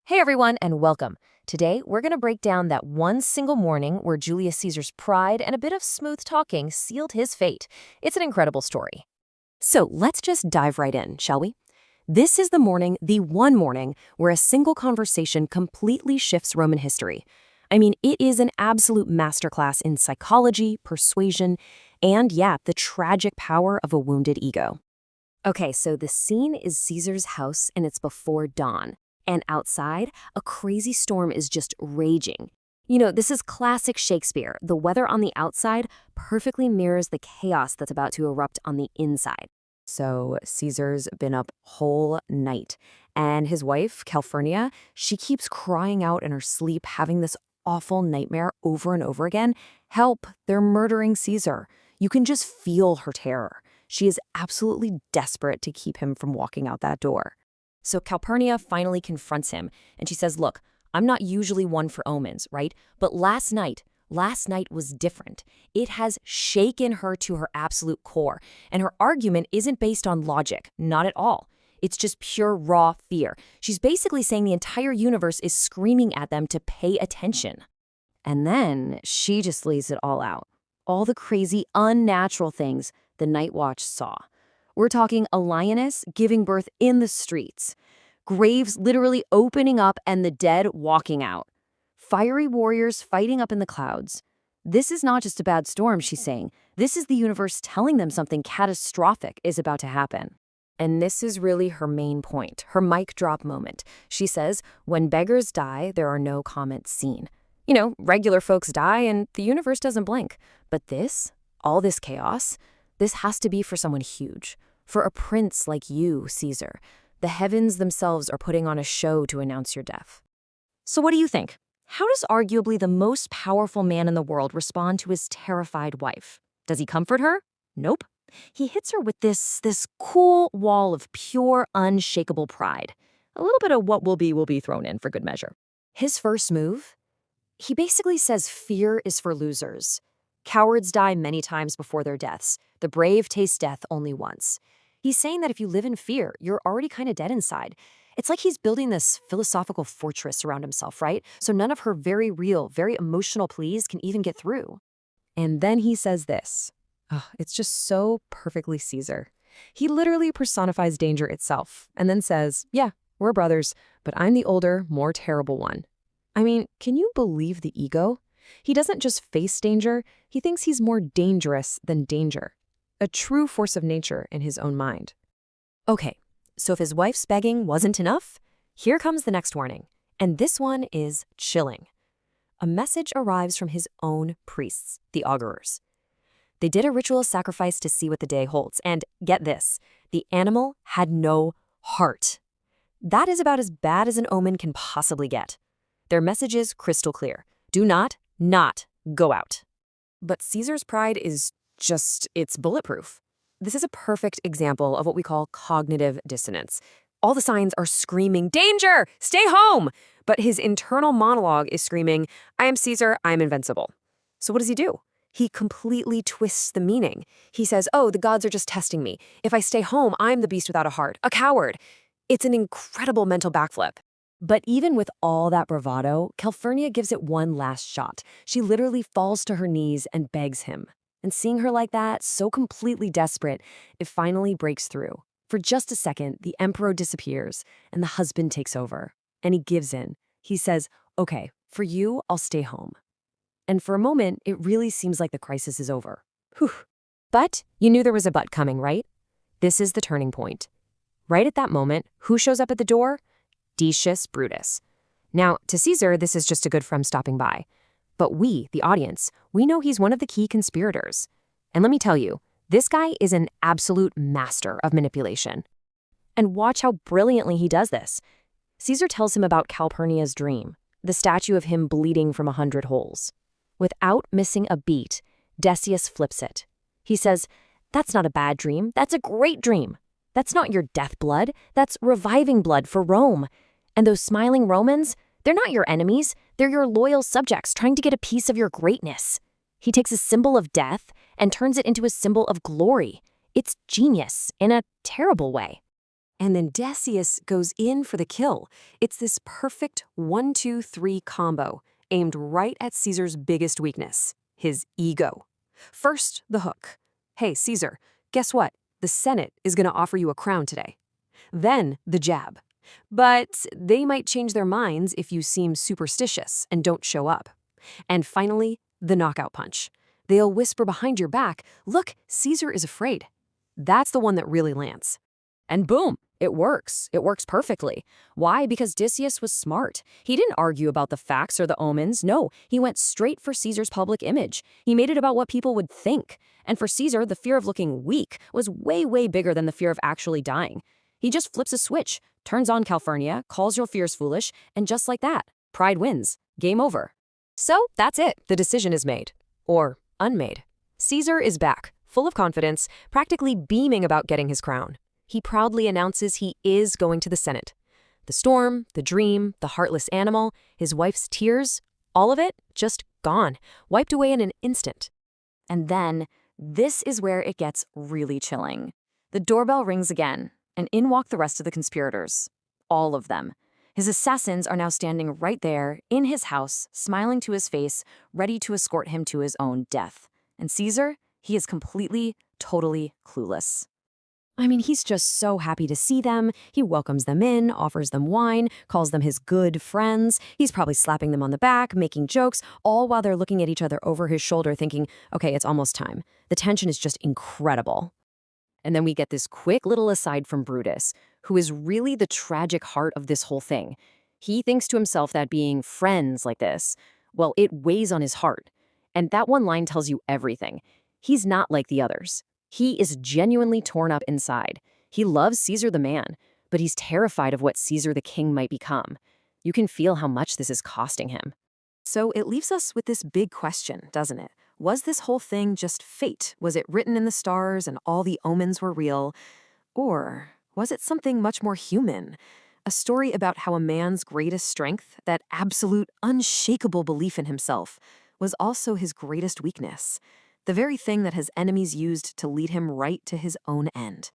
Hey everyone, and welcome. Today, we're going to break down that one single morning where Julius Caesar's pride and a bit of smooth talking sealed his fate. It's an incredible story. So let's just dive right in, shall we? This is the one morning, where a single conversation completely shifts Roman history. I mean, it is an absolute masterclass in psychology, persuasion, and the tragic power of a wounded ego. Okay, so the scene is Caesar's house, and it's before dawn. And outside, a crazy storm is just raging. You know, this is classic Shakespeare. The weather on the outside perfectly mirrors the chaos that's about to erupt on the inside. So Caesar's been up whole night, and his wife, Calphurnia, she keeps crying out in her sleep, having this awful nightmare over and over again. Help, they're murdering Caesar. You can just feel her terror. She is absolutely desperate to keep him from walking out that door. So Calpurnia finally confronts him, and she says, look, I'm not usually one for omens, right? But last night was different. It has shaken her to her absolute core, and her argument isn't based on logic, not at all. It's just pure raw fear. She's basically saying the entire universe is screaming at them to pay attention. And then she just lays it all out. All the crazy, unnatural things the Night Watch saw. We're talking a lioness giving birth in the streets, graves literally opening up and the dead walking out, fiery warriors fighting up in the clouds. This is not just a bad storm, she's saying. This is the universe telling them something catastrophic is about to happen. And this is really her main point, her mic drop moment. She says, when beggars die, there are no comments seen. You know, regular folks die and the universe doesn't blink. But this, all this chaos, this has to be for someone huge. For a prince like you, Caesar. The heavens themselves are putting on a show to announce your death. So what do you think? How does arguably the most powerful man in the world respond to his terrified wife? Does he comfort her? Nope. He hits her with this cool wall of pure, unshakable pride. A little bit of what will be thrown in for good measure. His first move? He basically says fear is for losers. Cowards die many times before their deaths. The brave taste death only once. He's saying that if you live in fear, you're already kind of dead inside. It's like he's building this philosophical fortress around himself, right? So none of her very real, very emotional pleas can even get through. And then he says this. Oh, it's just so perfectly Caesar. He literally personifies danger itself and then says, yeah, we're brothers, but I'm the older, more terrible one. I mean, can you believe the ego? He doesn't just face danger, he thinks he's more dangerous than danger. A true force of nature in his own mind. Okay, so if his wife's begging wasn't enough, here comes the next warning. And this one is chilling. A message arrives from his own priests, the augurers. They did a ritual sacrifice to see what the day holds, and get this, the animal had no heart. That is about as bad as an omen can possibly get. Their message is crystal clear. Do not go out. But Caesar's pride is it's bulletproof. This is a perfect example of what we call cognitive dissonance. All the signs are screaming, danger, stay home! But his internal monologue is screaming, I am Caesar, I am invincible. So what does he do? He completely twists the meaning. He says, oh, the gods are just testing me. If I stay home, I'm the beast without a heart, a coward. It's an incredible mental backflip. But even with all that bravado, Calphurnia gives it one last shot. She literally falls to her knees and begs him. And seeing her like that, so completely desperate, it finally breaks through. For just a second, the emperor disappears, and the husband takes over. And he gives in. He says, okay, for you, I'll stay home. And for a moment, it really seems like the crisis is over. Whew. But you knew there was a but coming, right? This is the turning point. Right at that moment, who shows up at the door? Decius Brutus. Now, to Caesar, this is just a good friend stopping by. But we, the audience, we know he's one of the key conspirators. And let me tell you, this guy is an absolute master of manipulation. And watch how brilliantly he does this. Caesar tells him about Calpurnia's dream, the statue of him bleeding from 100 holes. Without missing a beat, Decius flips it. He says, that's not a bad dream, that's a great dream. That's not your death blood, that's reviving blood for Rome. And those smiling Romans, they're not your enemies, they're your loyal subjects trying to get a piece of your greatness. He takes a symbol of death and turns it into a symbol of glory. It's genius in a terrible way. And then Decius goes in for the kill. It's this perfect 1-2-3 combo aimed right at Caesar's biggest weakness, his ego. First, the hook. Hey, Caesar, guess what? The Senate is going to offer you a crown today. Then, the jab. But they might change their minds if you seem superstitious and don't show up. And finally, the knockout punch. They'll whisper behind your back, look, Caesar is afraid. That's the one that really lands. And boom, it works. It works perfectly. Why? Because Decius was smart. He didn't argue about the facts or the omens. No, he went straight for Caesar's public image. He made it about what people would think. And for Caesar, the fear of looking weak was way, way bigger than the fear of actually dying. He just flips a switch, turns on Calphurnia, calls your fears foolish, and just like that, pride wins. Game over. So that's it. The decision is made. Or unmade. Caesar is back, full of confidence, practically beaming about getting his crown. He proudly announces he is going to the Senate. The storm, the dream, the heartless animal, his wife's tears, all of it just gone, wiped away in an instant. And then, this is where it gets really chilling. The doorbell rings again, and in walk the rest of the conspirators. All of them. His assassins are now standing right there, in his house, smiling to his face, ready to escort him to his own death. And Caesar, he is completely, totally clueless. I mean, he's just so happy to see them. He welcomes them in, offers them wine, calls them his good friends. He's probably slapping them on the back, making jokes, all while they're looking at each other over his shoulder thinking, okay, it's almost time. The tension is just incredible. And then we get this quick little aside from Brutus, who is really the tragic heart of this whole thing. He thinks to himself that being friends like this, well, it weighs on his heart. And that one line tells you everything. He's not like the others. He is genuinely torn up inside. He loves Caesar the man, but he's terrified of what Caesar the king might become. You can feel how much this is costing him. So it leaves us with this big question, doesn't it? Was this whole thing just fate? Was it written in the stars and all the omens were real? Or was it something much more human? A story about how a man's greatest strength, that absolute, unshakable belief in himself, was also his greatest weakness. The very thing that his enemies used to lead him right to his own end.